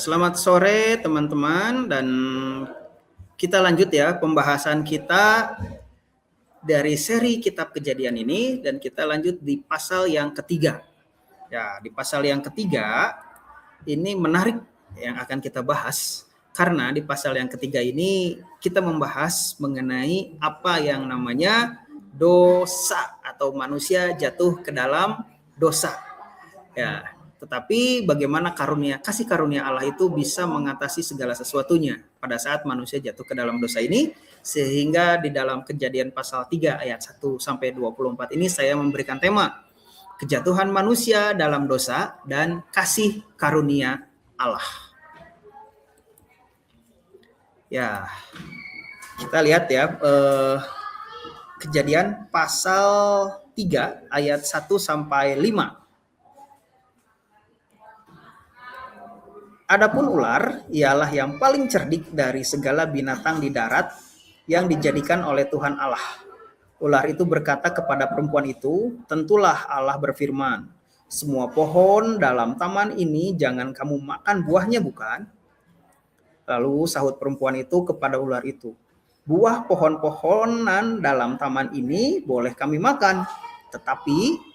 Selamat sore teman-teman, dan kita lanjut ya pembahasan kita dari seri kitab Kejadian ini, dan kita lanjut di pasal yang ketiga. Ya, di pasal yang ketiga ini menarik yang akan kita bahas, karena di pasal yang ketiga ini kita membahas mengenai apa yang namanya dosa atau manusia jatuh ke dalam dosa. Ya, tetapi bagaimana kasih karunia Allah itu bisa mengatasi segala sesuatunya pada saat manusia jatuh ke dalam dosa ini, sehingga di dalam Kejadian pasal 3 ayat 1 sampai 24 ini saya memberikan tema kejatuhan manusia dalam dosa dan kasih karunia Allah. Ya, kita lihat ya Kejadian pasal 3 ayat 1 sampai 5. Adapun ular ialah yang paling cerdik dari segala binatang di darat yang dijadikan oleh Tuhan Allah. Ular itu berkata kepada perempuan itu, "Tentulah Allah berfirman, semua pohon dalam taman ini jangan kamu makan buahnya, bukan?" Lalu sahut perempuan itu kepada ular itu, "Buah pohon-pohonan dalam taman ini boleh kami makan, tetapi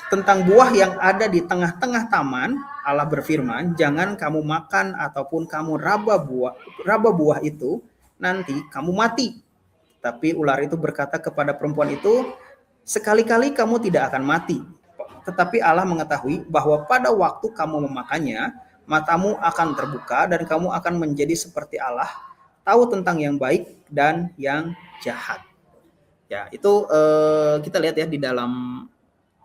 tentang buah yang ada di tengah-tengah taman, Allah berfirman, jangan kamu makan ataupun kamu raba buah itu, nanti kamu mati." Tapi ular itu berkata kepada perempuan itu, "Sekali-kali kamu tidak akan mati. Tetapi Allah mengetahui bahwa pada waktu kamu memakannya, matamu akan terbuka dan kamu akan menjadi seperti Allah, tahu tentang yang baik dan yang jahat." Ya, itu kita lihat ya di dalam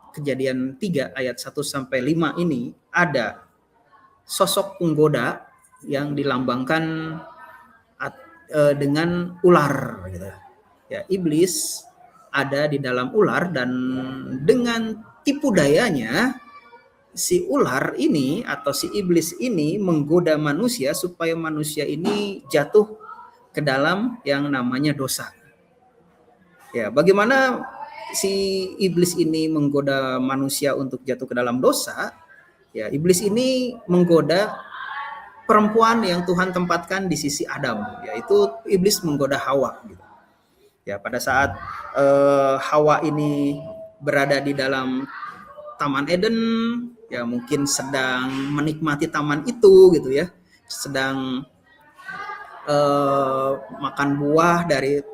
Kejadian 3 ayat 1 sampai 5 ini ada sosok penggoda yang dilambangkan dengan ular gitu. Ya, iblis ada di dalam ular, dan dengan tipu dayanya si ular ini atau si iblis ini menggoda manusia supaya manusia ini jatuh ke dalam yang namanya dosa. Ya, bagaimana si iblis ini menggoda manusia untuk jatuh ke dalam dosa? Ya, iblis ini menggoda perempuan yang Tuhan tempatkan di sisi Adam, yaitu iblis menggoda Hawa. Ya, pada saat Hawa ini berada di dalam Taman Eden, ya mungkin sedang menikmati taman itu gitu ya, sedang makan buah dari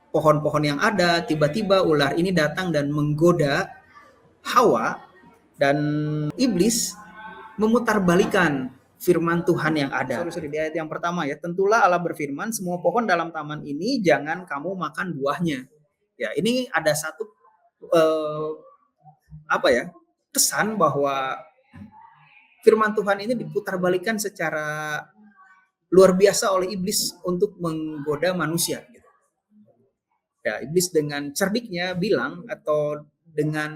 pohon-pohon yang ada, tiba-tiba ular ini datang dan menggoda Hawa, dan iblis memutarbalikan firman Tuhan yang ada. Di ayat yang pertama ya, tentulah Allah berfirman, semua pohon dalam taman ini jangan kamu makan buahnya. Ya, ini ada satu kesan bahwa firman Tuhan ini diputarbalikan secara luar biasa oleh iblis untuk menggoda manusia. Ya, iblis dengan cerdiknya bilang, atau dengan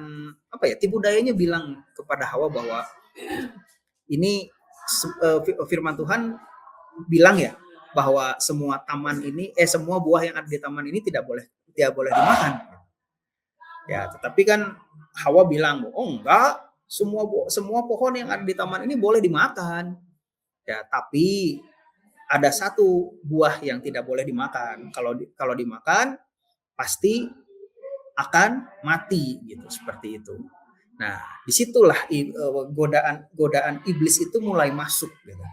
tipu dayanya bilang kepada Hawa bahwa ini firman Tuhan bilang ya bahwa semua buah yang ada di taman ini tidak boleh dimakan. Ya, tetapi kan Hawa bilang, "Oh enggak, semua pohon yang ada di taman ini boleh dimakan." Ya, tapi ada satu buah yang tidak boleh dimakan. Kalau dimakan pasti akan mati gitu, seperti itu. Nah, disitulah godaan iblis itu mulai masuk gitu.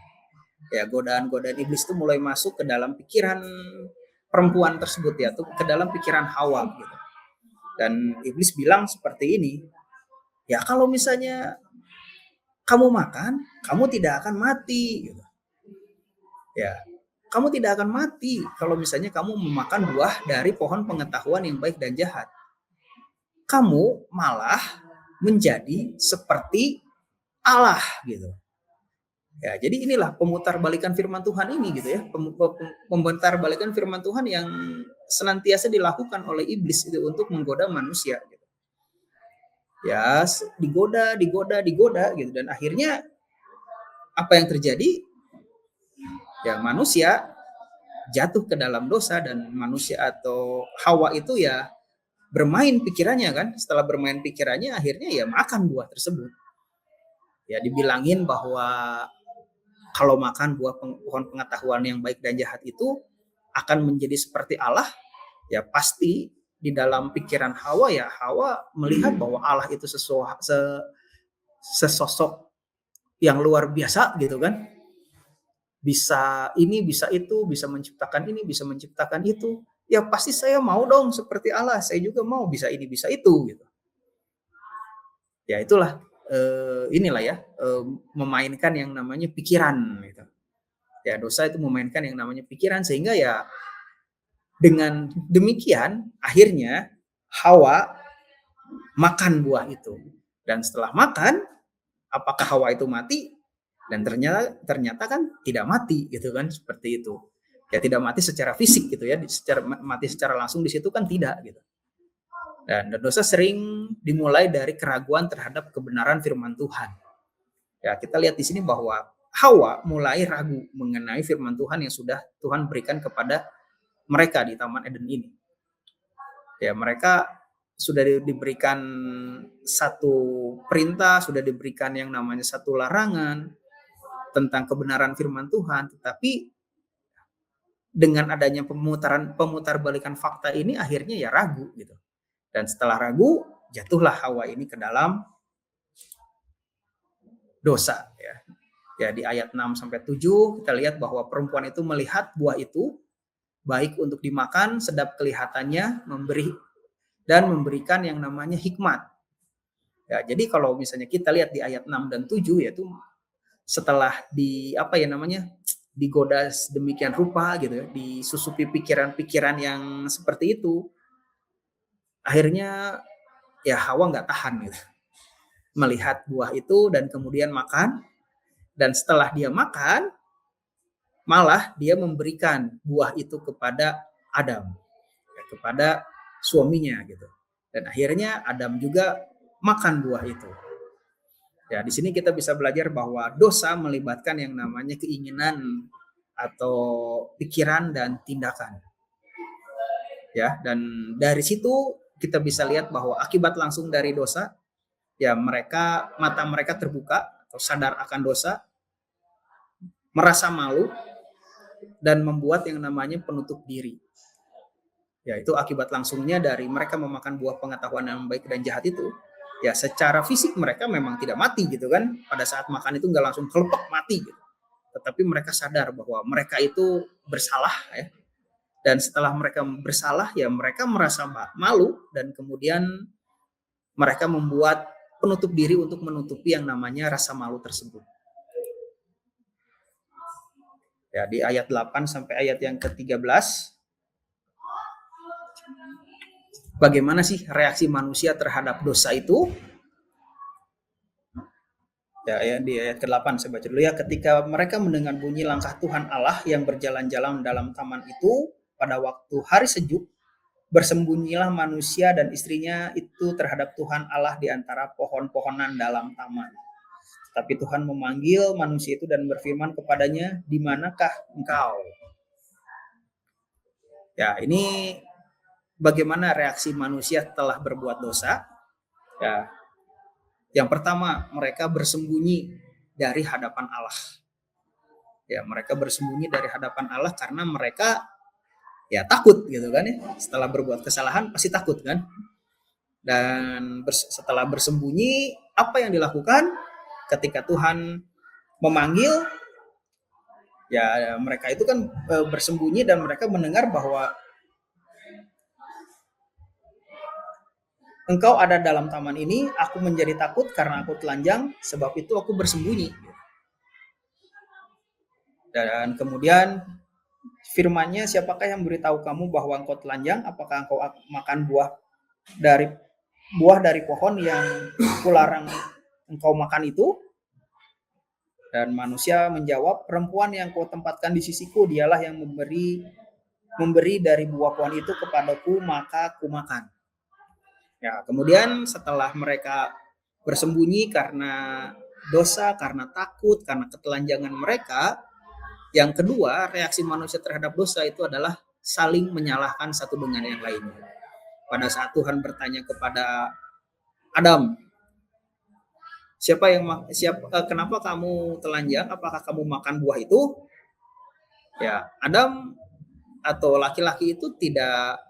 Ya, godaan iblis itu mulai masuk ke dalam pikiran perempuan tersebut, ya, ke dalam pikiran Hawa gitu. Dan iblis bilang seperti ini, "Ya, kalau misalnya kamu makan, kamu tidak akan mati gitu. Ya, kamu tidak akan mati kalau misalnya kamu memakan buah dari pohon pengetahuan yang baik dan jahat. Kamu malah menjadi seperti Allah," gitu. Ya, jadi inilah pemutarbalikan firman Tuhan ini gitu ya. Pemutarbalikan firman Tuhan yang senantiasa dilakukan oleh iblis itu untuk menggoda manusia gitu. Ya, digoda gitu, dan akhirnya apa yang terjadi? Ya, manusia jatuh ke dalam dosa, dan manusia atau Hawa itu ya bermain pikirannya kan. Setelah bermain pikirannya, akhirnya ya makan buah tersebut. Ya, dibilangin bahwa kalau makan pohon pengetahuan yang baik dan jahat itu akan menjadi seperti Allah, ya pasti di dalam pikiran Hawa, ya Hawa melihat bahwa Allah itu sesosok yang luar biasa gitu kan. Bisa ini, bisa itu, bisa menciptakan ini, bisa menciptakan itu. Ya pasti saya mau dong seperti Allah, saya juga mau bisa ini, bisa itu gitu. Ya itulah inilah ya memainkan yang namanya pikiran gitu. Ya dosa itu memainkan yang namanya pikiran, sehingga ya dengan demikian akhirnya Hawa makan buah itu. Dan setelah makan, apakah Hawa itu mati? Dan ternyata kan tidak mati gitu kan, seperti itu. Ya tidak mati secara fisik gitu ya, mati secara langsung di situ kan tidak gitu. Dan dosa sering dimulai dari keraguan terhadap kebenaran firman Tuhan. Ya kita lihat di sini bahwa Hawa mulai ragu mengenai firman Tuhan yang sudah Tuhan berikan kepada mereka di Taman Eden ini. Ya mereka sudah diberikan satu perintah, sudah diberikan yang namanya satu larangan tentang kebenaran firman Tuhan, tetapi dengan adanya pemutarbalikan fakta ini akhirnya ya ragu gitu. Dan setelah ragu, jatuhlah Hawa ini ke dalam dosa ya. Ya di ayat 6 sampai 7 kita lihat bahwa perempuan itu melihat buah itu baik untuk dimakan, sedap kelihatannya, memberikan yang namanya hikmat. Ya, jadi kalau misalnya kita lihat di ayat 6 dan 7 yaitu setelah digoda demikian rupa gitu ya, disusupi pikiran-pikiran yang seperti itu, akhirnya ya Hawa nggak tahan gitu melihat buah itu dan kemudian makan, dan setelah dia makan malah dia memberikan buah itu kepada Adam, ya, kepada suaminya gitu, dan akhirnya Adam juga makan buah itu. Ya, di sini kita bisa belajar bahwa dosa melibatkan yang namanya keinginan atau pikiran dan tindakan. Ya, dan dari situ kita bisa lihat bahwa akibat langsung dari dosa, ya mata mereka terbuka atau sadar akan dosa, merasa malu dan membuat yang namanya penutup diri. Ya, itu akibat langsungnya dari mereka memakan buah pengetahuan yang baik dan jahat itu. Ya secara fisik mereka memang tidak mati gitu kan, pada saat makan itu nggak langsung kelepek mati gitu, tetapi mereka sadar bahwa mereka itu bersalah ya, dan setelah mereka bersalah ya mereka merasa malu dan kemudian mereka membuat penutup diri untuk menutupi yang namanya rasa malu tersebut. Ya di ayat 8 sampai ayat yang ke-13, bagaimana sih reaksi manusia terhadap dosa itu? Ya, di ayat ke-8 saya baca dulu ya. Ketika mereka mendengar bunyi langkah Tuhan Allah yang berjalan-jalan dalam taman itu pada waktu hari sejuk, bersembunyilah manusia dan istrinya itu terhadap Tuhan Allah di antara pohon-pohonan dalam taman. Tapi Tuhan memanggil manusia itu dan berfirman kepadanya, "Di manakah engkau?" Ya, ini bagaimana reaksi manusia setelah berbuat dosa? Ya, yang pertama, mereka bersembunyi dari hadapan Allah. Ya, mereka bersembunyi dari hadapan Allah karena mereka ya takut gitu kan ya. Setelah berbuat kesalahan pasti takut kan. Dan setelah bersembunyi, apa yang dilakukan ketika Tuhan memanggil? Ya, mereka itu kan bersembunyi dan mereka mendengar bahwa engkau ada dalam taman ini, aku menjadi takut karena aku telanjang, sebab itu aku bersembunyi. Dan kemudian firman-Nya, siapakah yang beritahu kamu bahwa engkau telanjang? Apakah engkau makan buah dari pohon yang kularang engkau makan itu? Dan manusia menjawab, perempuan yang kau tempatkan di sisiku, dialah yang memberi dari buah pohon itu kepadaku, maka ku makan. Ya, kemudian setelah mereka bersembunyi karena dosa, karena takut, karena ketelanjangan mereka, yang kedua, reaksi manusia terhadap dosa itu adalah saling menyalahkan satu dengan yang lainnya. Pada saat Tuhan bertanya kepada Adam, Kenapa kamu telanjang? Apakah kamu makan buah itu? Ya, Adam atau laki-laki itu tidak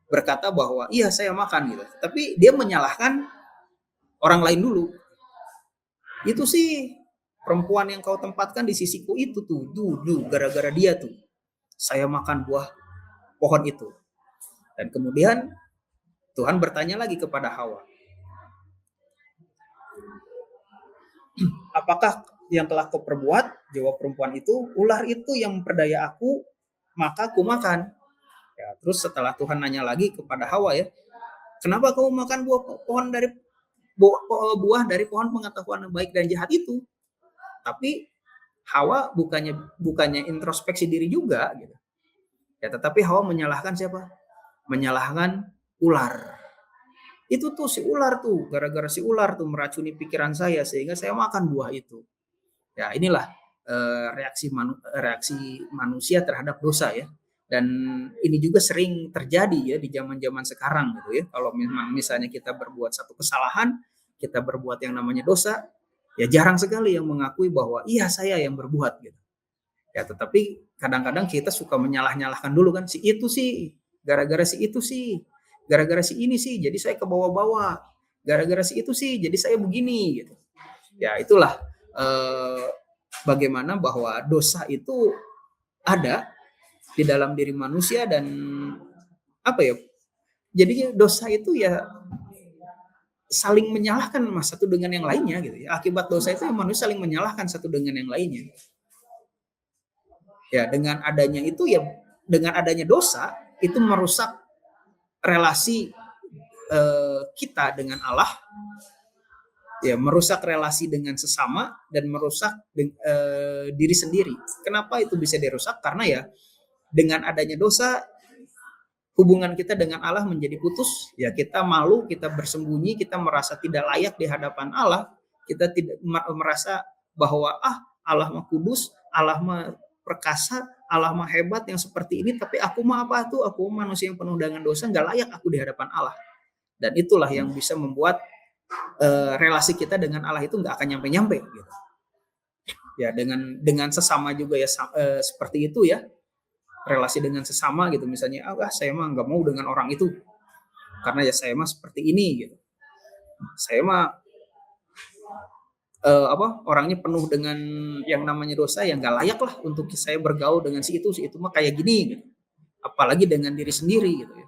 berkata bahwa iya saya makan gitu. Tapi dia menyalahkan orang lain dulu. Itu sih perempuan yang kau tempatkan di sisiku itu tuh, gara-gara dia tuh saya makan buah pohon itu. Dan kemudian Tuhan bertanya lagi kepada Hawa, apakah yang telah kau perbuat? Jawab perempuan itu, ular itu yang memperdaya aku, maka aku makan. Ya, terus setelah Tuhan nanya lagi kepada Hawa ya, kenapa kamu makan buah dari pohon pengetahuan baik dan jahat itu? Tapi Hawa bukannya introspeksi diri juga gitu. Ya, tetapi Hawa menyalahkan siapa? Menyalahkan ular. Itu tuh si ular tuh, gara-gara si ular tuh meracuni pikiran saya sehingga saya makan buah itu. Ya, inilah reaksi manusia terhadap dosa ya. Dan ini juga sering terjadi ya di zaman-zaman sekarang gitu ya. Kalau memang misalnya kita berbuat satu kesalahan, kita berbuat yang namanya dosa, ya jarang sekali yang mengakui bahwa iya saya yang berbuat gitu. Ya, tetapi kadang-kadang kita suka menyalah-nyalahkan dulu kan, si itu sih, gara-gara si itu sih, gara-gara si ini sih, jadi saya ke bawah-bawah, gara-gara si itu sih, jadi saya begini gitu. Ya itulah bagaimana bahwa dosa itu ada di dalam diri manusia dan apa ya? Jadi dosa itu ya saling menyalahkan satu dengan yang lainnya gitu ya. Akibat dosa itu ya manusia saling menyalahkan satu dengan yang lainnya. Ya, dengan adanya dosa itu merusak relasi kita dengan Allah, ya merusak relasi dengan sesama dan merusak diri sendiri. Kenapa itu bisa dirusak? Karena ya dengan adanya dosa hubungan kita dengan Allah menjadi putus, ya kita malu, kita bersembunyi, kita merasa tidak layak di hadapan Allah, kita tidak merasa bahwa Allah mah kudus, Allah mah perkasa, Allah mah hebat yang seperti ini, tapi aku mah apa tuh? Aku manusia yang penuh dengan dosa, nggak layak aku di hadapan Allah. Dan itulah yang bisa membuat relasi kita dengan Allah itu nggak akan nyampe-nyampe gitu. Ya dengan sesama juga ya seperti itu ya. Relasi dengan sesama gitu, misalnya saya mah nggak mau dengan orang itu karena ya saya mah seperti ini gitu, saya mah orangnya penuh dengan yang namanya dosa, yang nggak layak lah untuk saya bergaul dengan si itu mah kayak gini gitu. Apalagi dengan diri sendiri gitu ya.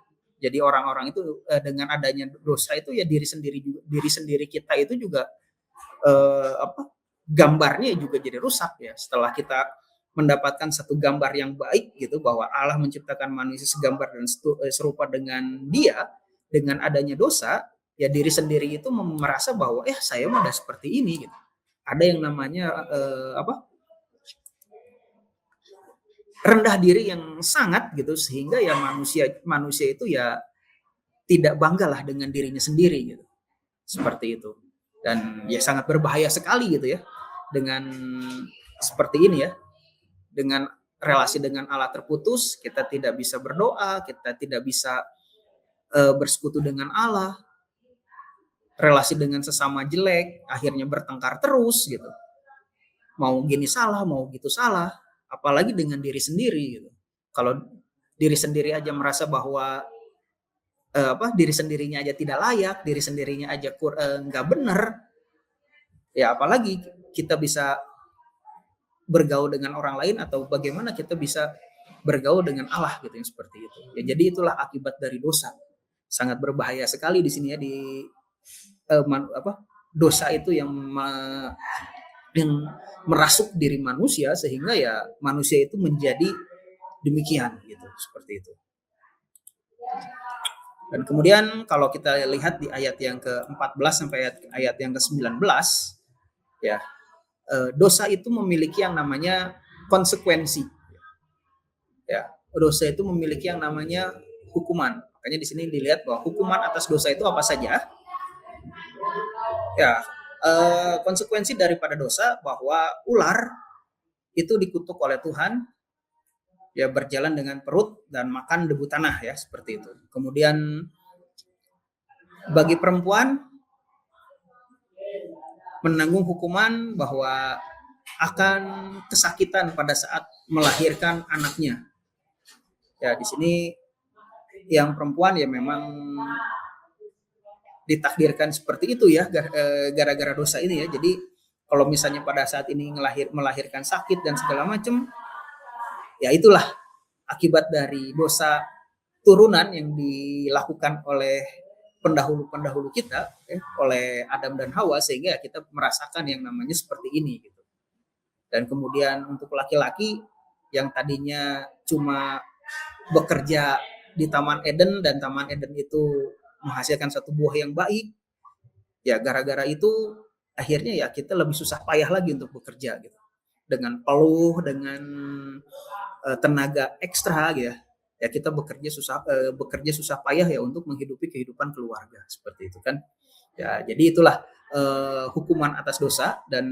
Jadi orang-orang itu dengan adanya dosa itu ya diri sendiri kita itu juga gambarnya juga jadi rusak ya. Setelah kita mendapatkan satu gambar yang baik gitu, bahwa Allah menciptakan manusia segambar dan serupa dengan dia, dengan adanya dosa ya diri sendiri itu merasa bahwa saya mah udah seperti ini gitu. Ada yang namanya rendah diri yang sangat gitu, sehingga ya manusia itu ya tidak bangga lah dengan dirinya sendiri gitu, seperti itu. Dan ya sangat berbahaya sekali gitu ya dengan seperti ini ya. Dengan relasi dengan Allah terputus, kita tidak bisa berdoa, kita tidak bisa bersekutu dengan Allah, relasi dengan sesama jelek, akhirnya bertengkar terus gitu. Mau gini salah, mau gitu salah, apalagi dengan diri sendiri gitu. Kalau diri sendiri aja merasa bahwa diri sendirinya aja tidak layak, diri sendirinya aja nggak benar, ya apalagi kita bisa bergaul dengan orang lain, atau bagaimana kita bisa bergaul dengan Allah gitu, yang seperti itu. Ya jadi itulah akibat dari dosa. Sangat berbahaya sekali di sini ya dosa itu yang merasuk diri manusia sehingga ya manusia itu menjadi demikian gitu, seperti itu. Dan kemudian kalau kita lihat di ayat yang ke-14 sampai ayat yang ke-19 ya, dosa itu memiliki yang namanya konsekuensi. Ya, dosa itu memiliki yang namanya hukuman. Makanya di sini dilihat bahwa hukuman atas dosa itu apa saja. Ya, konsekuensi daripada dosa bahwa ular itu dikutuk oleh Tuhan, ya berjalan dengan perut dan makan debu tanah ya, seperti itu. Kemudian bagi perempuan menanggung hukuman bahwa akan kesakitan pada saat melahirkan anaknya. Ya, di sini yang perempuan ya memang ditakdirkan seperti itu ya, gara-gara dosa ini ya. Jadi kalau misalnya pada saat ini melahirkan sakit dan segala macam, ya itulah akibat dari dosa turunan yang dilakukan oleh pendahulu-pendahulu kita, oleh Adam dan Hawa, sehingga kita merasakan yang namanya seperti ini gitu. Dan kemudian untuk laki-laki yang tadinya cuma bekerja di Taman Eden dan Taman Eden itu menghasilkan satu buah yang baik, ya gara-gara itu akhirnya ya kita lebih susah payah lagi untuk bekerja gitu, dengan peluh, dengan tenaga ekstra gitu ya kita bekerja susah payah ya untuk menghidupi kehidupan keluarga seperti itu kan ya. Jadi itulah hukuman atas dosa, dan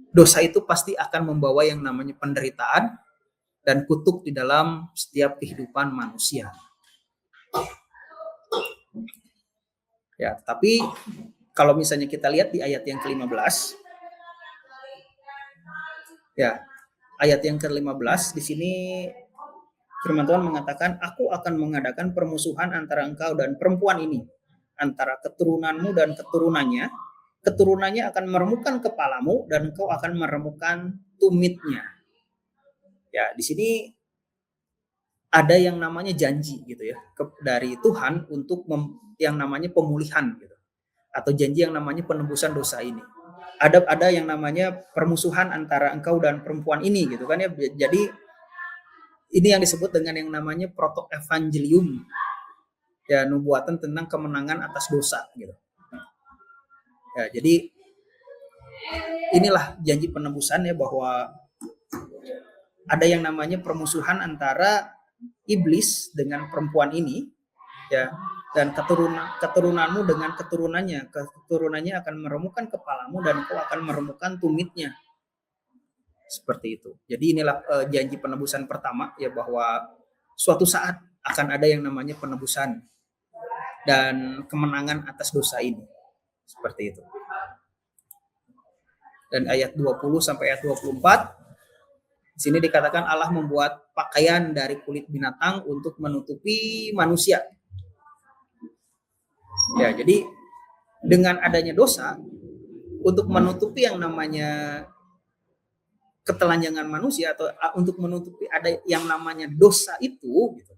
dosa itu pasti akan membawa yang namanya penderitaan dan kutuk di dalam setiap kehidupan manusia. Ya, tapi kalau misalnya kita lihat di ayat yang ke-15, ya, ayat yang ke-15 di sini firman Tuhan mengatakan, "Aku akan mengadakan permusuhan antara engkau dan perempuan ini, antara keturunanmu dan keturunannya. Keturunannya akan meremukkan kepalamu dan engkau akan meremukkan tumitnya." Ya, di sini ada yang namanya janji gitu ya dari Tuhan untuk yang namanya pemulihan gitu, atau janji yang namanya penebusan dosa ini. Ada yang namanya permusuhan antara engkau dan perempuan ini gitu kan ya. Jadi ini yang disebut dengan yang namanya proto-evangelium, ya, nubuatan tentang kemenangan atas dosa gitu. Ya, jadi inilah janji penebusan ya, bahwa ada yang namanya permusuhan antara iblis dengan perempuan ini ya, dan keturunanmu dengan keturunannya akan meremukkan kepalamu dan kau akan meremukkan tumitnya. Seperti itu. Jadi inilah janji penebusan pertama ya, bahwa suatu saat akan ada yang namanya penebusan dan kemenangan atas dosa ini. Seperti itu. Dan ayat 20 sampai ayat 24 di sini dikatakan Allah membuat pakaian dari kulit binatang untuk menutupi manusia. Ya, jadi dengan adanya dosa, untuk menutupi yang namanya ketelanjangan manusia, atau untuk menutupi ada yang namanya dosa itu gitu,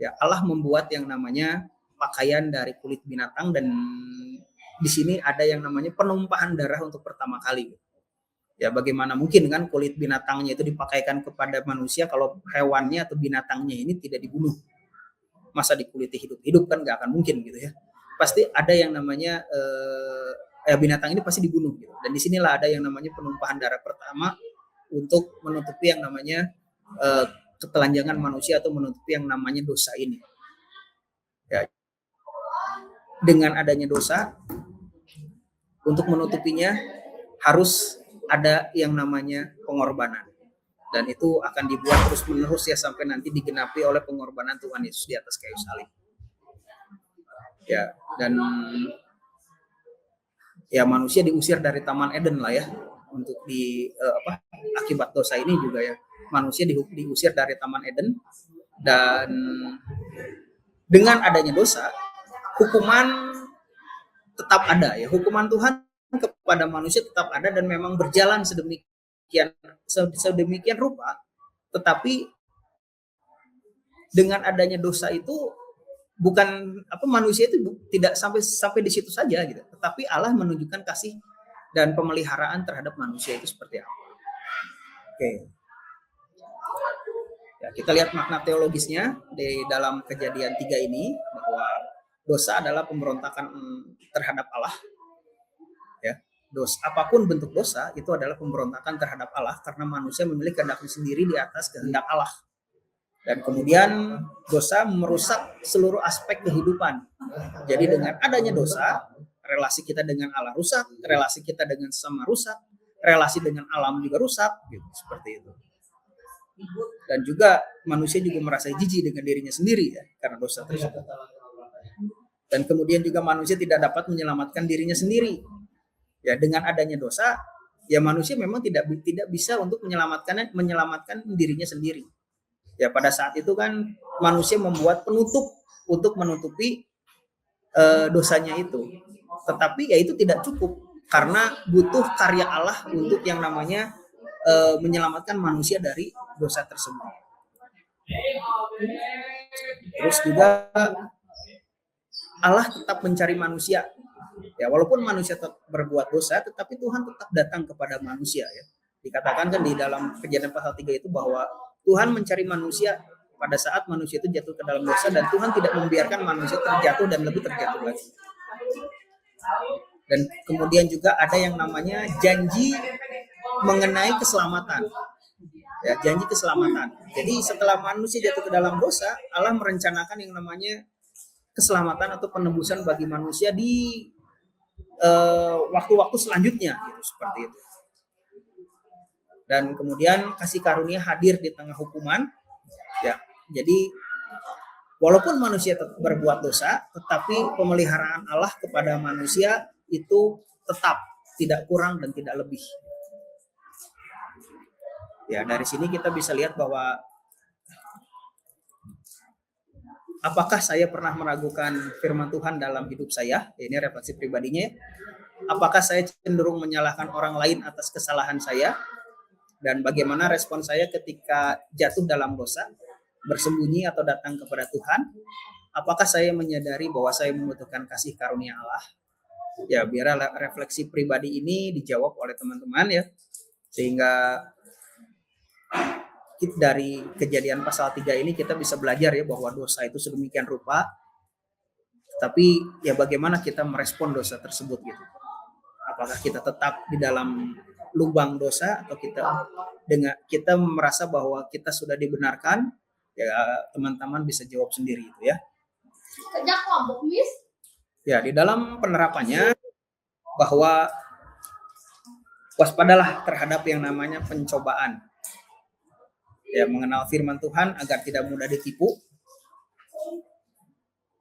ya Allah membuat yang namanya pakaian dari kulit binatang, dan di sini ada yang namanya penumpahan darah untuk pertama kali. Ya, bagaimana mungkin kan kulit binatangnya itu dipakaikan kepada manusia kalau hewannya atau binatangnya ini tidak dibunuh? Masa dikuliti hidup-hidup, kan nggak akan mungkin gitu ya. Pasti ada yang namanya binatang ini pasti dibunuh gitu. Dan disinilah ada yang namanya penumpahan darah pertama untuk menutupi yang namanya ketelanjangan manusia atau menutupi yang namanya dosa ini. Ya. Dengan adanya dosa, untuk menutupinya harus ada yang namanya pengorbanan, dan itu akan dibuat terus menerus ya sampai nanti digenapi oleh pengorbanan Tuhan Yesus di atas kayu salib. Ya, dan ya manusia diusir dari Taman Eden lah ya, untuk akibat dosa ini juga ya manusia diusir dari Taman Eden, dan dengan adanya dosa hukuman tetap ada ya, hukuman Tuhan kepada manusia tetap ada dan memang berjalan sedemikian rupa. Tetapi dengan adanya dosa itu bukan manusia itu tidak sampai di situ saja gitu, tetapi Allah menunjukkan kasih dan pemeliharaan terhadap manusia itu seperti apa. Oke. Ya, kita lihat makna teologisnya di dalam Kejadian 3 ini, bahwa dosa adalah pemberontakan terhadap Allah. Ya, dosa, apapun bentuk dosa itu adalah pemberontakan terhadap Allah, karena manusia memiliki kehendaknya sendiri di atas kehendak Allah. Dan kemudian dosa merusak seluruh aspek kehidupan. Jadi dengan adanya dosa, relasi kita dengan Allah rusak, relasi kita dengan sesama rusak, relasi dengan alam juga rusak, gitu, seperti itu. Dan juga manusia juga merasa jijik dengan dirinya sendiri ya, karena dosa tersebut. Dan kemudian juga manusia tidak dapat menyelamatkan dirinya sendiri. Ya, dengan adanya dosa, ya manusia memang tidak bisa untuk menyelamatkan dirinya sendiri. Ya, pada saat itu kan manusia membuat penutup untuk menutupi dosanya itu. Tetapi ya itu tidak cukup karena butuh karya Allah untuk yang namanya menyelamatkan manusia dari dosa tersebut. Terus juga Allah tetap mencari manusia. Ya, walaupun manusia tetap berbuat dosa, tetapi Tuhan tetap datang kepada manusia ya. Dikatakan kan di dalam Kejadian pasal 3 itu bahwa Tuhan mencari manusia pada saat manusia itu jatuh ke dalam dosa, dan Tuhan tidak membiarkan manusia terjatuh dan lebih terjatuh lagi. Dan kemudian juga ada yang namanya janji mengenai keselamatan. Ya, janji keselamatan. Jadi setelah manusia jatuh ke dalam dosa, Allah merencanakan yang namanya keselamatan atau penebusan bagi manusia di waktu-waktu selanjutnya, gitu, seperti itu. Dan kemudian kasih karunia hadir di tengah hukuman. Ya, jadi walaupun manusia berbuat dosa, tetapi pemeliharaan Allah kepada manusia itu tetap tidak kurang dan tidak lebih. Ya, dari sini kita bisa lihat bahwa apakah saya pernah meragukan firman Tuhan dalam hidup saya? Ini refleksi pribadinya. Apakah saya cenderung menyalahkan orang lain atas kesalahan saya? Dan bagaimana respon saya ketika jatuh dalam dosa, bersembunyi atau datang kepada Tuhan? Apakah saya menyadari bahwa saya membutuhkan kasih karunia Allah? Ya, biar refleksi pribadi ini dijawab oleh teman-teman ya. Sehingga dari Kejadian pasal 3 ini kita bisa belajar ya bahwa dosa itu sedemikian rupa. Tapi ya bagaimana kita merespon dosa tersebut gitu. Apakah kita tetap di dalam lubang dosa atau kita merasa bahwa kita sudah dibenarkan? Ya, teman-teman bisa jawab sendiri itu ya. Ya, di dalam penerapannya bahwa waspadalah terhadap yang namanya pencobaan. Ya, mengenal firman Tuhan agar tidak mudah ditipu.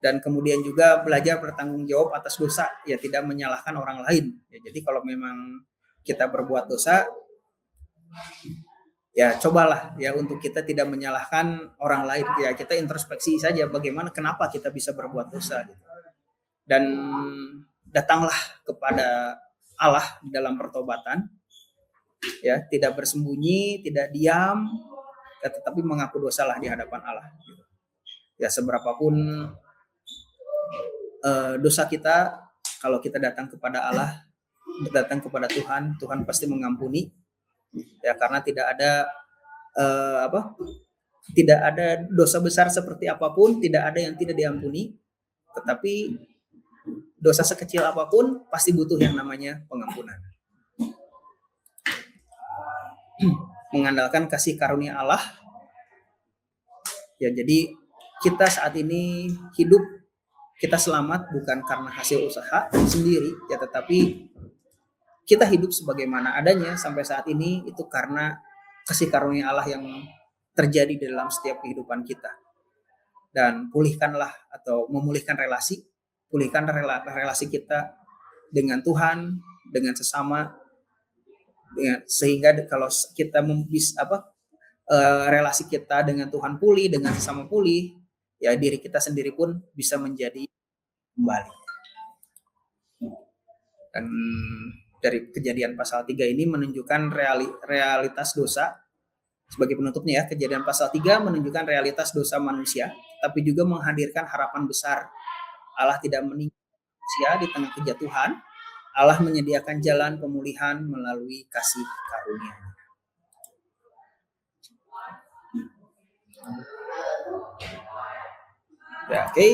Dan kemudian juga belajar bertanggung jawab atas dosa, ya tidak menyalahkan orang lain. Ya, jadi kalau memang kita berbuat dosa, ya cobalah ya untuk kita tidak menyalahkan orang lain. Ya, kita introspeksi saja bagaimana, kenapa kita bisa berbuat dosa. Gitu. Dan datanglah kepada Allah di dalam pertobatan. Ya, tidak bersembunyi, tidak diam, ya, tetapi mengaku dosalah di hadapan Allah. Gitu. Ya, seberapapun dosa kita, kalau kita datang kepada Allah, datang kepada Tuhan, Tuhan pasti mengampuni. Ya, karena tidak ada tidak ada dosa besar seperti apapun, tidak ada yang tidak diampuni. Tetapi dosa sekecil apapun pasti butuh yang namanya pengampunan. Mengandalkan kasih karunia Allah. Ya, jadi kita saat ini hidup, kita selamat bukan karena hasil usaha sendiri, ya, tetapi kita hidup sebagaimana adanya sampai saat ini itu karena kasih karunia Allah yang terjadi di dalam setiap kehidupan kita. Dan pulihkanlah atau memulihkan relasi, pulihkan relasi kita dengan Tuhan, dengan sesama, sehingga kalau kita relasi kita dengan Tuhan pulih, dengan sesama pulih, ya diri kita sendiri pun bisa menjadi kembali. Dan dari Kejadian pasal 3 ini menunjukkan realitas dosa. Sebagai penutupnya ya, Kejadian pasal 3 menunjukkan realitas dosa manusia, tapi juga menghadirkan harapan besar. Allah tidak meninggalkan manusia di tengah kejatuhan. Allah menyediakan jalan pemulihan melalui kasih karunia-Nya. Ya, oke.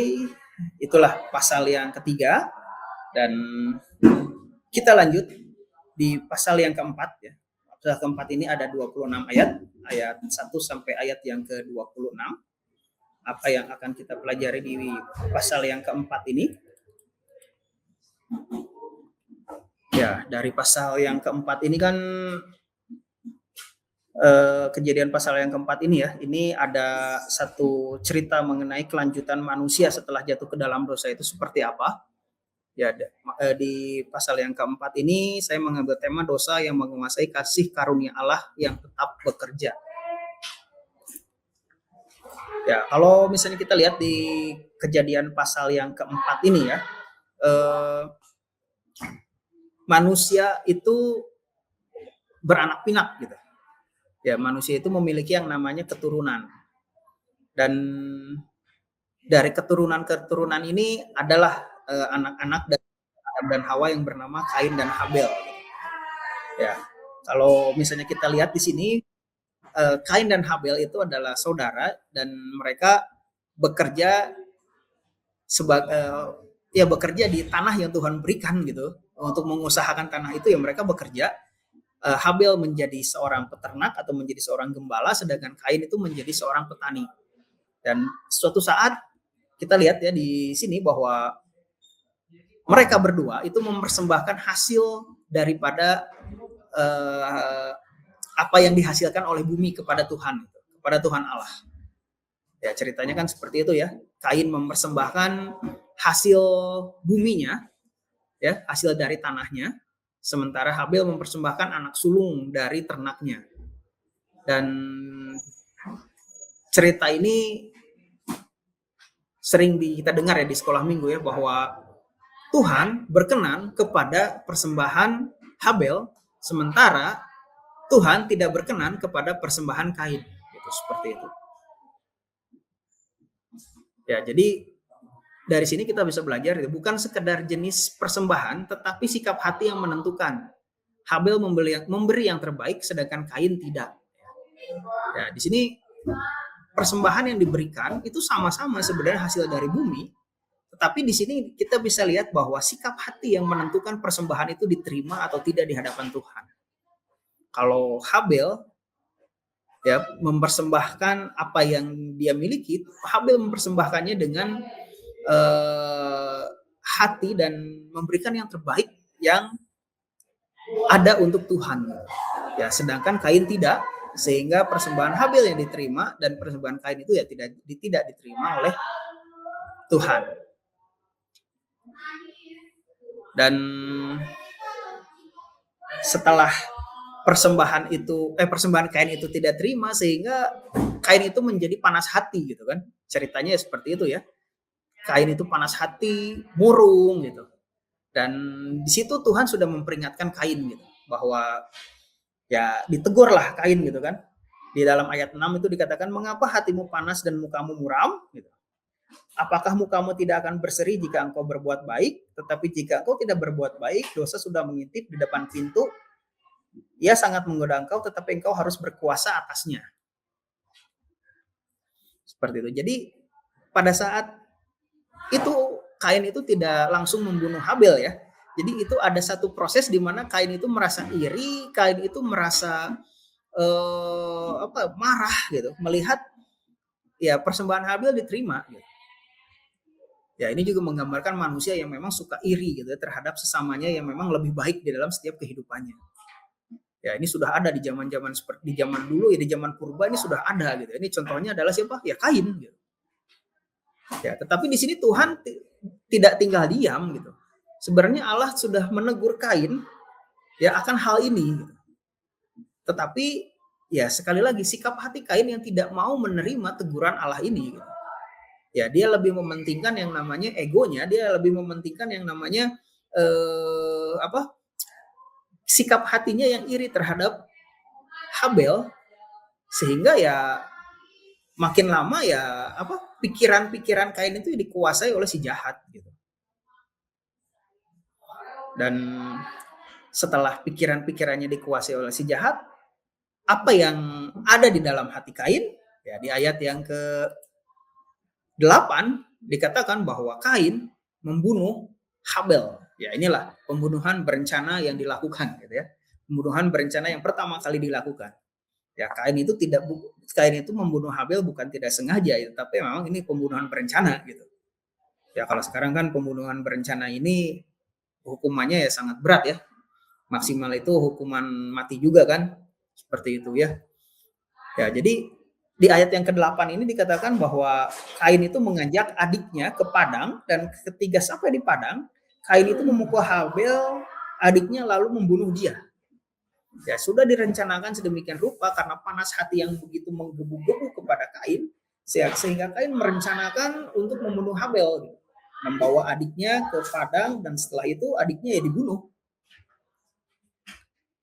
Itulah pasal yang ketiga. Dan kita lanjut di pasal yang keempat ya. Pasal keempat ini ada 26 ayat 1 sampai ayat yang ke-26. Apa yang akan kita pelajari di pasal yang keempat ini? Ya, dari pasal yang keempat ini kan Kejadian pasal yang keempat ini ya, ini ada satu cerita mengenai kelanjutan manusia setelah jatuh ke dalam dosa itu seperti apa. Ya, di pasal yang keempat ini saya mengambil tema dosa yang menguasai kasih karunia Allah yang tetap bekerja. Ya, kalau misalnya kita lihat di Kejadian pasal yang keempat ini ya, manusia itu beranak pinak gitu. Ya, manusia itu memiliki yang namanya keturunan. Dan dari keturunan-keturunan ini adalah anak-anak dari Adam dan Hawa yang bernama Kain dan Habel. Ya, kalau misalnya kita lihat di sini, Kain dan Habel itu adalah saudara dan mereka bekerja bekerja di tanah yang Tuhan berikan gitu. Untuk mengusahakan tanah itu ya mereka bekerja. Habel menjadi seorang peternak atau menjadi seorang gembala, sedangkan Kain itu menjadi seorang petani. Dan suatu saat kita lihat ya di sini bahwa mereka berdua itu mempersembahkan hasil daripada apa yang dihasilkan oleh bumi kepada Tuhan, kepada Tuhan Allah. Ya, ceritanya kan seperti itu ya. Kain mempersembahkan hasil buminya, ya, hasil dari tanahnya, sementara Habel mempersembahkan anak sulung dari ternaknya. Dan cerita ini sering kita dengar ya di sekolah minggu ya, bahwa Tuhan berkenan kepada persembahan Habel, sementara Tuhan tidak berkenan kepada persembahan Kain. Gitu, seperti itu. Ya, jadi dari sini kita bisa belajar, bukan sekedar jenis persembahan, tetapi sikap hati yang menentukan. Habel memberi yang terbaik, sedangkan Kain tidak. Ya, di sini persembahan yang diberikan itu sama-sama sebenarnya hasil dari bumi, tetapi di sini kita bisa lihat bahwa sikap hati yang menentukan persembahan itu diterima atau tidak di hadapan Tuhan. Kalau Habel ya mempersembahkan apa yang dia miliki, Habel mempersembahkannya dengan hati dan memberikan yang terbaik yang ada untuk Tuhan. Ya, sedangkan Kain tidak, sehingga persembahan Habel yang diterima dan persembahan Kain itu ya tidak diterima oleh Tuhan. Dan setelah persembahan Kain itu tidak terima, sehingga Kain itu menjadi panas hati gitu kan. Ceritanya ya seperti itu ya. Kain itu panas hati, murung gitu. Dan di situ Tuhan sudah memperingatkan Kain gitu, bahwa ya ditegurlah Kain gitu kan. Di dalam ayat 6 itu dikatakan, mengapa hatimu panas dan mukamu muram gitu. Apakah mukamu tidak akan berseri jika engkau berbuat baik? Tetapi jika engkau tidak berbuat baik, dosa sudah mengintip di depan pintu. Ia sangat menggoda engkau, tetapi engkau harus berkuasa atasnya. Seperti itu. Jadi pada saat itu Kain itu tidak langsung membunuh Habel ya. Jadi itu ada satu proses di mana Kain itu merasa iri, Kain itu merasa marah gitu, melihat ya persembahan Habel diterima gitu. Ya, ini juga menggambarkan manusia yang memang suka iri gitu terhadap sesamanya yang memang lebih baik di dalam setiap kehidupannya. Ya, ini sudah ada di zaman-zaman seperti di zaman dulu ya, di zaman purba ini sudah ada gitu. Ini contohnya adalah siapa? Ya Kain gitu. Ya, tetapi di sini Tuhan tidak tinggal diam gitu. Sebenarnya Allah sudah menegur Kain ya akan hal ini gitu. Tetapi ya sekali lagi sikap hati Kain yang tidak mau menerima teguran Allah ini gitu. Ya, dia lebih mementingkan yang namanya egonya, dia lebih mementingkan yang namanya sikap hatinya yang iri terhadap Habel, sehingga ya makin lama ya pikiran-pikiran Kain itu dikuasai oleh si jahat gitu. Dan setelah pikiran-pikirannya dikuasai oleh si jahat, apa yang ada di dalam hati Kain? Ya, di ayat yang ke-8 dikatakan bahwa Kain membunuh Habel. Ya, inilah pembunuhan berencana yang dilakukan gitu ya. Pembunuhan berencana yang pertama kali dilakukan. Ya, Kain itu membunuh Habel bukan tidak sengaja ya, tapi memang ini pembunuhan berencana gitu. Ya, kalau sekarang kan pembunuhan berencana ini hukumannya ya sangat berat ya. Maksimal itu hukuman mati juga kan. Seperti itu ya. Ya, jadi di ayat yang ke-8 ini dikatakan bahwa Kain itu mengajak adiknya ke padang, dan ketika sampai di padang, Kain itu memukul Habel, adiknya, lalu membunuh dia. Ya, sudah direncanakan sedemikian rupa karena panas hati yang begitu menggebu-gebu kepada Kain, sehingga Kain merencanakan untuk membunuh Habel, membawa adiknya ke padang, dan setelah itu adiknya ya dibunuh.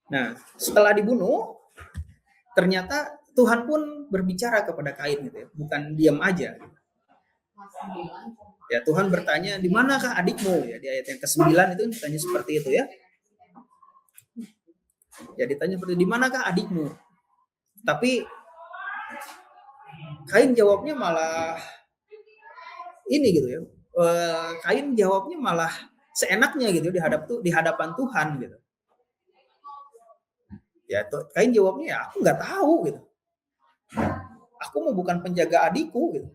Nah, setelah dibunuh, ternyata Tuhan pun berbicara kepada Kain gitu ya, bukan diam aja. Ya, Tuhan bertanya, di manakah adikmu? Ya, di ayat yang ke-9 itu ditanya seperti itu ya. Ya, ditanya seperti, di manakah adikmu? Tapi Kain jawabnya malah ini gitu ya. Kain jawabnya malah seenaknya gitu di hadapan Tuhan gitu. Ya, Kain jawabnya ya aku nggak tahu gitu. Aku mau bukan penjaga adikku gitu.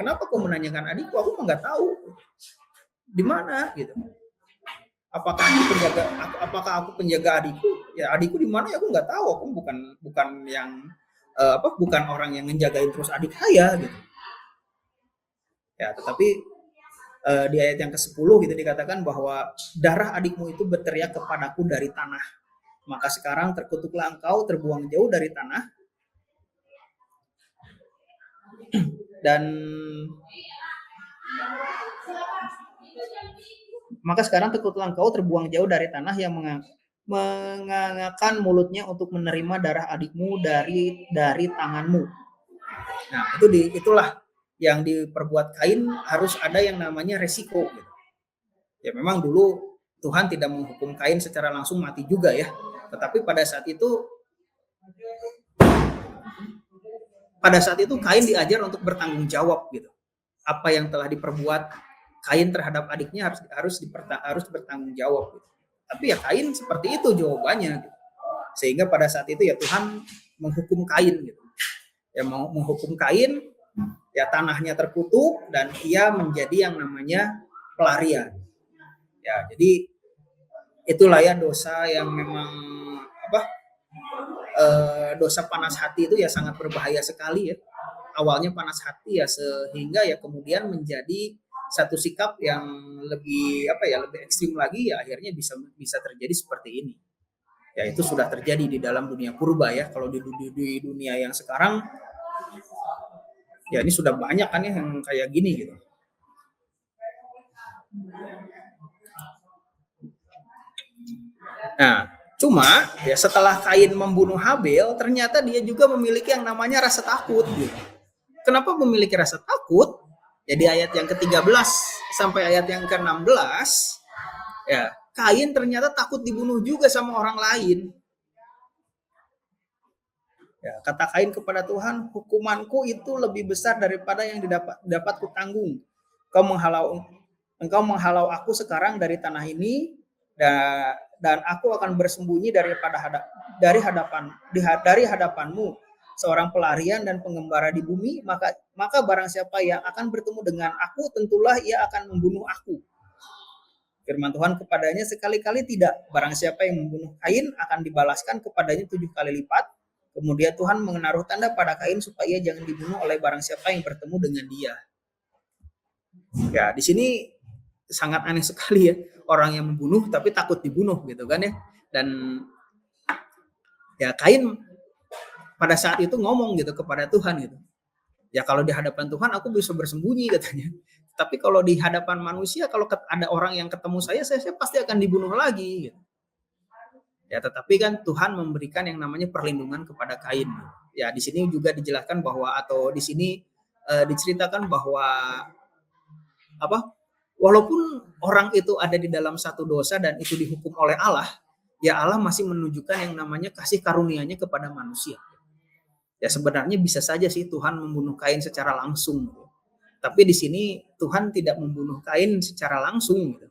Kenapa kau menanyakan adikku? Aku mah nggak tahu. Di mana gitu. Apakah aku penjaga adikku? Ya adikku di mana ya aku nggak tahu. Aku bukan yang bukan orang yang menjagain terus adik saya gitu. Ya, tetapi di ayat yang ke-10 gitu dikatakan bahwa darah adikmu itu berteriak kepadaku dari tanah. Maka sekarang terkutuklah engkau, terbuang jauh dari tanah. Dan maka sekarang terkutuklah engkau, terbuang jauh dari tanah yang mengangangkan mulutnya untuk menerima darah adikmu dari tanganmu. Nah, itulah yang diperbuat Kain, harus ada yang namanya resiko gitu. Ya memang dulu Tuhan tidak menghukum Kain secara langsung mati juga ya. Tetapi pada saat itu Kain diajar untuk bertanggung jawab gitu. Apa yang telah diperbuat Kain terhadap adiknya harus bertanggung jawab gitu. Tapi ya Kain seperti itu jawabannya gitu. Sehingga pada saat itu ya Tuhan menghukum Kain gitu. Ya mau menghukum Kain, ya tanahnya terkutuk dan ia menjadi yang namanya pelarian. Ya, jadi itulah ya dosa yang memang dosa panas hati itu ya sangat berbahaya sekali ya. Awalnya panas hati ya, sehingga ya kemudian menjadi satu sikap yang lebih lebih ekstrim lagi, ya akhirnya bisa terjadi seperti ini. Ya itu sudah terjadi di dalam dunia purba ya. Kalau di dunia yang sekarang ya ini sudah banyak kan ya yang kayak gini gitu. Nah, cuma ya setelah Kain membunuh Habel, ternyata dia juga memiliki yang namanya rasa takut gitu. Kenapa memiliki rasa takut? Jadi ayat yang ke-13 sampai ayat yang ke-16, ya Kain ternyata takut dibunuh juga sama orang lain. Ya, kata Kain kepada Tuhan, hukumanku itu lebih besar daripada yang dapat kutanggung. Engkau menghalau aku sekarang dari tanah ini, dan aku akan bersembunyi dari hadapanmu, seorang pelarian dan pengembara di bumi. Maka barang siapa yang akan bertemu dengan aku, tentulah ia akan membunuh aku. Firman Tuhan kepadanya, sekali-kali tidak. Barang siapa yang membunuh Kain akan dibalaskan kepadanya 7 kali lipat. Kemudian Tuhan menaruh tanda pada Kain supaya jangan dibunuh oleh barang siapa yang bertemu dengan dia. Ya, di sini sangat aneh sekali ya, orang yang membunuh tapi takut dibunuh gitu kan ya. Dan ya Kain pada saat itu ngomong gitu kepada Tuhan gitu. Ya kalau di hadapan Tuhan aku bisa bersembunyi katanya. Tapi kalau di hadapan manusia, kalau ada orang yang ketemu saya pasti akan dibunuh lagi gitu. Ya, tetapi kan Tuhan memberikan yang namanya perlindungan kepada Kain. Ya, di sini juga dijelaskan bahwa, atau di sini diceritakan bahwa walaupun orang itu ada di dalam satu dosa dan itu dihukum oleh Allah, ya Allah masih menunjukkan yang namanya kasih karunia-Nya kepada manusia. Ya sebenarnya bisa saja sih Tuhan membunuh Kain secara langsung. Tapi di sini Tuhan tidak membunuh Kain secara langsung gitu.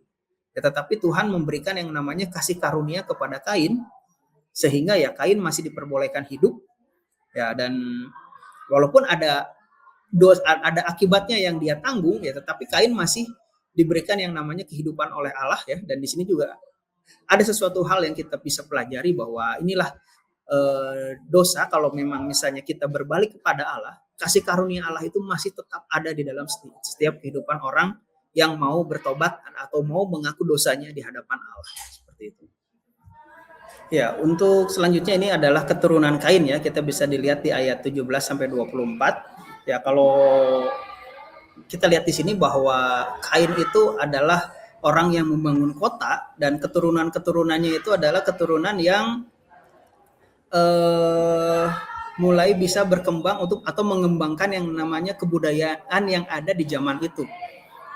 Ya, tetapi Tuhan memberikan yang namanya kasih karunia kepada Kain, sehingga ya Kain masih diperbolehkan hidup ya, dan walaupun ada akibatnya yang dia tanggung ya, tetapi Kain masih diberikan yang namanya kehidupan oleh Allah ya. Dan di sini juga ada sesuatu hal yang kita bisa pelajari, bahwa inilah dosa, kalau memang misalnya kita berbalik kepada Allah, kasih karunia Allah itu masih tetap ada di dalam setiap kehidupan orang yang mau bertobat atau mau mengaku dosanya di hadapan Allah. Seperti itu. Ya, untuk selanjutnya ini adalah keturunan Kain ya. Kita bisa dilihat di ayat 17 sampai 24. Ya, kalau kita lihat di sini bahwa Kain itu adalah orang yang membangun kota dan keturunan-keturunannya itu adalah keturunan yang mulai bisa berkembang untuk atau mengembangkan yang namanya kebudayaan yang ada di zaman itu,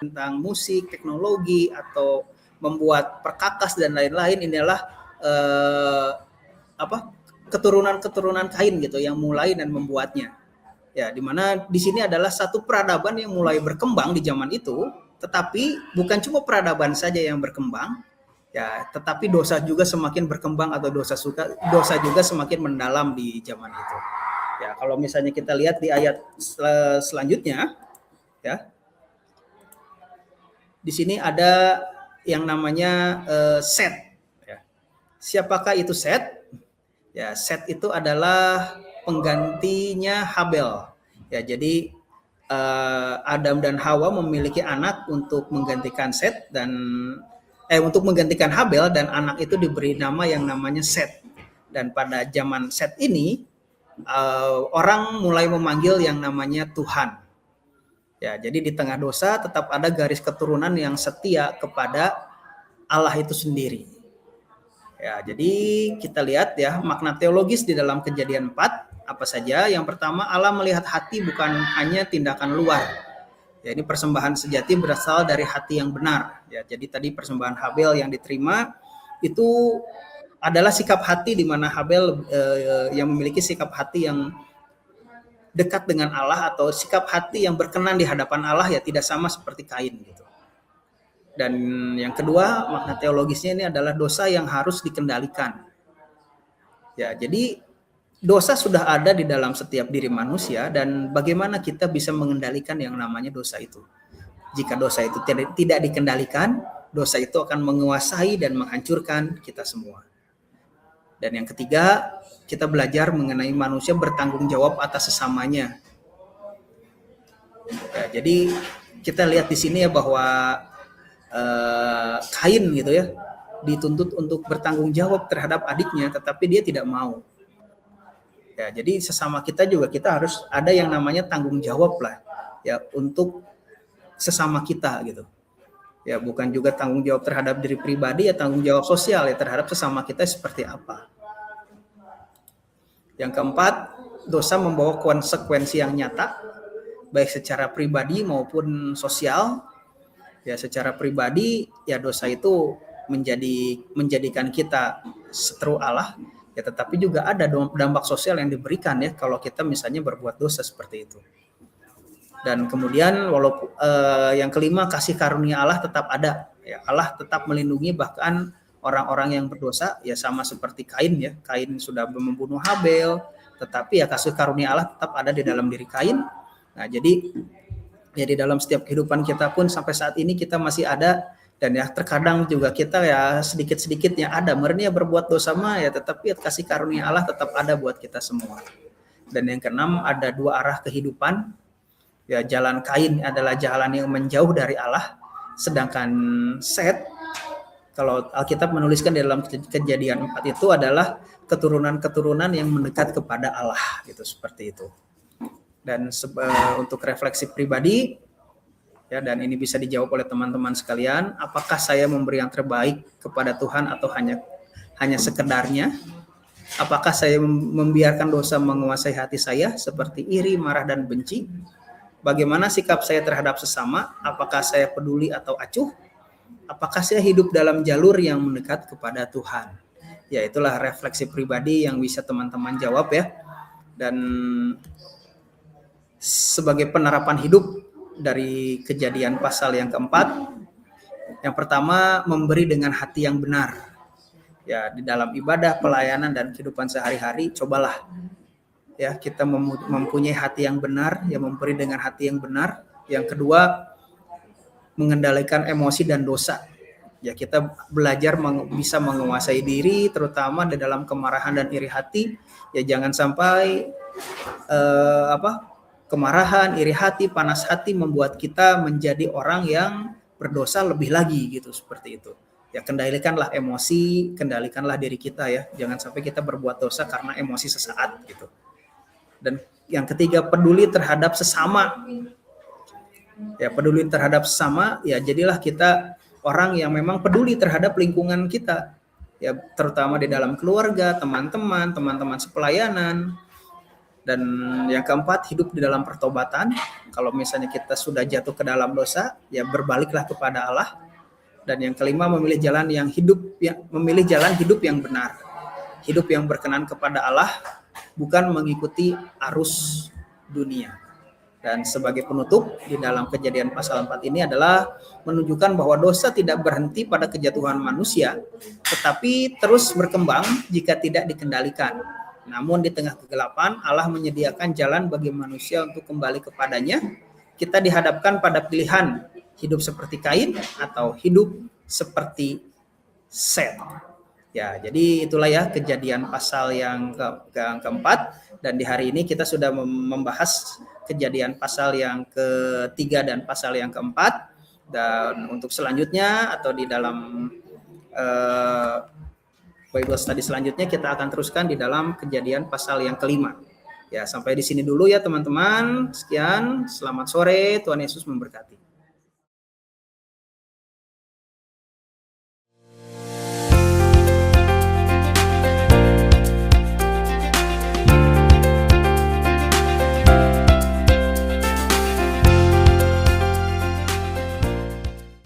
tentang musik, teknologi, atau membuat perkakas dan lain-lain. Inilah keturunan-keturunan Kain gitu yang mulai dan membuatnya. Ya, dimana di sini adalah satu peradaban yang mulai berkembang di zaman itu, tetapi bukan cuma peradaban saja yang berkembang, ya, tetapi dosa juga semakin berkembang atau dosa juga semakin mendalam di zaman itu. Ya, kalau misalnya kita lihat di ayat selanjutnya, ya, di sini ada yang namanya Set. Ya. Siapakah itu Set? Ya, Set itu adalah penggantinya Habel. Ya, jadi Adam dan Hawa memiliki anak untuk menggantikan Set dan untuk menggantikan Habel, dan anak itu diberi nama yang namanya Set. Dan pada zaman Set ini orang mulai memanggil yang namanya Tuhan. Ya, jadi di tengah dosa tetap ada garis keturunan yang setia kepada Allah itu sendiri. Ya, jadi kita lihat ya makna teologis di dalam Kejadian 4 apa saja. Yang pertama, Allah melihat hati bukan hanya tindakan luar. Ya, ini persembahan sejati berasal dari hati yang benar. Ya, jadi tadi persembahan Habel yang diterima itu adalah sikap hati di mana Habel yang memiliki sikap hati yang dekat dengan Allah atau sikap hati yang berkenan di hadapan Allah, ya tidak sama seperti Kain gitu. Dan yang kedua, makna teologisnya ini adalah dosa yang harus dikendalikan. Ya, jadi dosa sudah ada di dalam setiap diri manusia, dan bagaimana kita bisa mengendalikan yang namanya dosa itu. Jika dosa itu tidak dikendalikan, dosa itu akan menguasai dan menghancurkan kita semua. Dan yang ketiga, kita belajar mengenai manusia bertanggung jawab atas sesamanya. Ya, jadi kita lihat di sini ya bahwa Kain gitu ya dituntut untuk bertanggung jawab terhadap adiknya, tetapi dia tidak mau. Ya, jadi sesama kita juga kita harus ada yang namanya tanggung jawab lah ya untuk sesama kita gitu. Ya, bukan juga tanggung jawab terhadap diri pribadi, ya tanggung jawab sosial ya terhadap sesama kita seperti apa. Yang keempat, dosa membawa konsekuensi yang nyata baik secara pribadi maupun sosial. Ya, secara pribadi ya dosa itu menjadikan kita seteru Allah, ya tetapi juga ada dampak sosial yang diberikan ya kalau kita misalnya berbuat dosa seperti itu. Dan kemudian walaupun yang kelima, kasih karunia Allah tetap ada. Ya, Allah tetap melindungi bahkan orang-orang yang berdosa, ya sama seperti Kain ya. Kain sudah membunuh Habel, tetapi ya kasih karunia Allah tetap ada di dalam diri Kain. Nah, jadi di dalam setiap kehidupan kita pun sampai saat ini kita masih ada, dan ya terkadang juga kita ya sedikit-sedikitnya ada murni berbuat dosa mah ya, tetapi ya, kasih karunia Allah tetap ada buat kita semua. Dan yang keenam, ada dua arah kehidupan. Ya, jalan Kain adalah jalan yang menjauh dari Allah, sedangkan Set, kalau Alkitab menuliskan di dalam Kejadian 4 itu adalah keturunan-keturunan yang mendekat kepada Allah gitu, seperti itu. Dan untuk refleksi pribadi ya, dan ini bisa dijawab oleh teman-teman sekalian, apakah saya memberi yang terbaik kepada Tuhan atau hanya sekedarnya? Apakah saya membiarkan dosa menguasai hati saya seperti iri, marah, dan benci? Bagaimana sikap saya terhadap sesama? Apakah saya peduli atau acuh? Apakah saya hidup dalam jalur yang mendekat kepada Tuhan? Ya, itulah refleksi pribadi yang bisa teman-teman jawab ya. Dan sebagai penerapan hidup dari Kejadian pasal yang keempat, yang pertama, memberi dengan hati yang benar. Ya, di dalam ibadah, pelayanan, dan kehidupan sehari-hari, cobalah ya kita mempunyai hati yang benar, ya memberi dengan hati yang benar. Yang kedua, mengendalikan emosi dan dosa. Ya, kita belajar bisa menguasai diri, terutama di dalam kemarahan dan iri hati. Ya, jangan sampai kemarahan, iri hati, panas hati membuat kita menjadi orang yang berdosa lebih lagi gitu, seperti itu. Ya, kendalikanlah emosi, kendalikanlah diri kita ya. Jangan sampai kita berbuat dosa karena emosi sesaat gitu. Dan yang ketiga, peduli terhadap sesama. Ya, peduli terhadap sesama, ya jadilah kita orang yang memang peduli terhadap lingkungan kita. Ya, terutama di dalam keluarga, teman-teman sepelayanan. Dan yang keempat, hidup di dalam pertobatan. Kalau misalnya kita sudah jatuh ke dalam dosa, ya berbaliklah kepada Allah. Dan yang kelima, memilih jalan hidup yang benar. Hidup yang berkenan kepada Allah, bukan mengikuti arus dunia. Dan sebagai penutup, di dalam Kejadian pasal 4 ini adalah menunjukkan bahwa dosa tidak berhenti pada kejatuhan manusia, tetapi terus berkembang jika tidak dikendalikan. Namun di tengah kegelapan, Allah menyediakan jalan bagi manusia untuk kembali kepadanya. Kita dihadapkan pada pilihan hidup seperti Kain atau hidup seperti Set. Ya, jadi itulah ya Kejadian pasal yang keempat. Dan di hari ini kita sudah membahas Kejadian pasal yang ketiga dan pasal yang keempat. Dan untuk selanjutnya atau di dalam Bible study selanjutnya kita akan teruskan di dalam Kejadian pasal yang kelima. Ya, sampai di sini dulu ya teman-teman. Sekian, selamat sore, Tuhan Yesus memberkati.